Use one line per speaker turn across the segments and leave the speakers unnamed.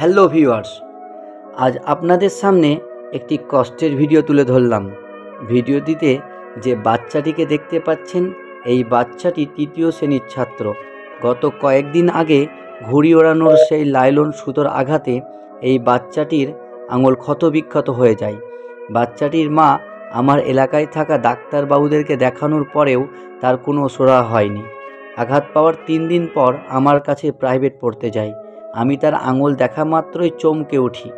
Hello viewers, আজ আপনাদের সামনে একটি কষ্টের ভিডিও তুলে ধরলাম। ভিডিওটিতে যে বাচ্চাটিকে দেখতে পাচ্ছেন, এই বাচ্চাটি তৃতীয় শ্রেণীর ছাত্র। গত কয়েকদিন আগে ঘুড়ি ওড়ানোর সেই লাইলন সুতোর আঘাতে এই বাচ্চাটির আঙুল ক্ষতবিক্ষত হয়ে যায়। বাচ্চাটির মা আমার এলাকায় থাকা ডাক্তারবাবুদেরকে দেখানোর পরেও তার কোনো সুরাহা হয়নি। আঘাত পাওয়ার 3 দিন পর আমার কাছে প্রাইভেট পড়তে যায়। আমি তার আঙুল দেখা মাত্রই চমকে উঠি।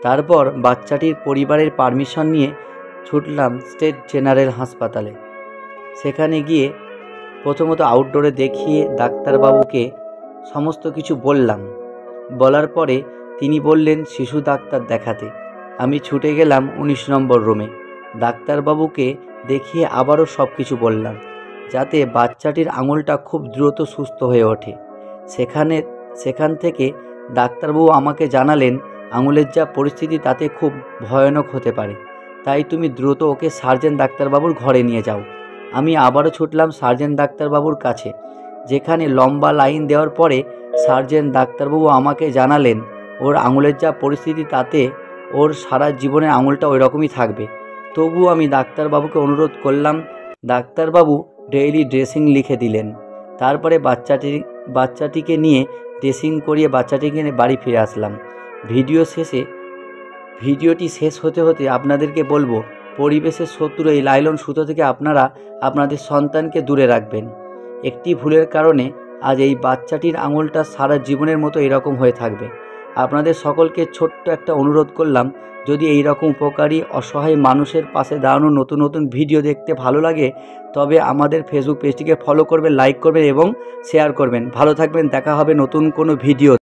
তারপর বাচ্চাটির পরিবারের পারমিশন নিয়ে ছুটলাম স্টেট জেনারেল হাসপাতালে। সেখানে গিয়ে প্রথমত আউটডোরে দেখিয়ে ডাক্তারবাবুকে সমস্ত কিছু বললাম। বলার পরে তিনি বললেন শিশু ডাক্তার দেখাতে। আমি ছুটে গেলাম 19 নম্বর রুমে। ডাক্তারবাবুকে দেখিয়ে আবারও সব কিছু বললাম, যাতে বাচ্চাটির আঙুলটা খুব দ্রুত সুস্থ হয়ে ওঠে। সেখান থেকে ডাক্তারবাবু আমাকে জানালেন, আঙুলের যা পরিস্থিতি তাতে খুব ভয়ানক হতে পারে, তাই তুমি দ্রুত ওকে সার্জেন্ট ডাক্তারবাবুর ঘরে নিয়ে যাও। আমি আবারও ছুটলাম সার্জেন্ট ডাক্তারবাবুর কাছে, যেখানে লম্বা লাইন দেওয়ার পরে সার্জেন্ট ডাক্তারবাবু আমাকে জানালেন ওর আঙুলের যা পরিস্থিতি তাতে ওর সারা জীবনের আঙুলটা ওই রকমই থাকবে। তবুও আমি ডাক্তারবাবুকে অনুরোধ করলাম। ডাক্তারবাবু ডেইলি ড্রেসিং লিখে দিলেন। তারপরে বাচ্চাটিকে নিয়ে ড্রেসিং করিয়ে বাচ্চাটিকে নিয়ে বাড়ি ফিরে আসলাম। ভিডিওটি শেষ হতে হতে আপনাদেরকে বলবো, পরিবেশের শত্রু এই লাইলন সুতো থেকে আপনারা আপনাদের সন্তানকে দূরে রাখবেন। একটি ভুলের কারণে আজ এই বাচ্চাটির আঙুলটা সারা জীবনের মতো এরকম হয়ে থাকবে। আপনাদের সকলকে ছোট্ট একটা অনুরোধ করলাম, যদি এই রকম উপকারী অসহায় মানুষের পাশে দাঁড়ানো নতুন নতুন ভিডিও দেখতে ভালো লাগে, তবে আমাদের ফেসবুক পেজটিকে ফলো করবেন, লাইক করবেন এবং শেয়ার করবেন। ভালো থাকবেন, দেখা হবে নতুন কোনো ভিডিও।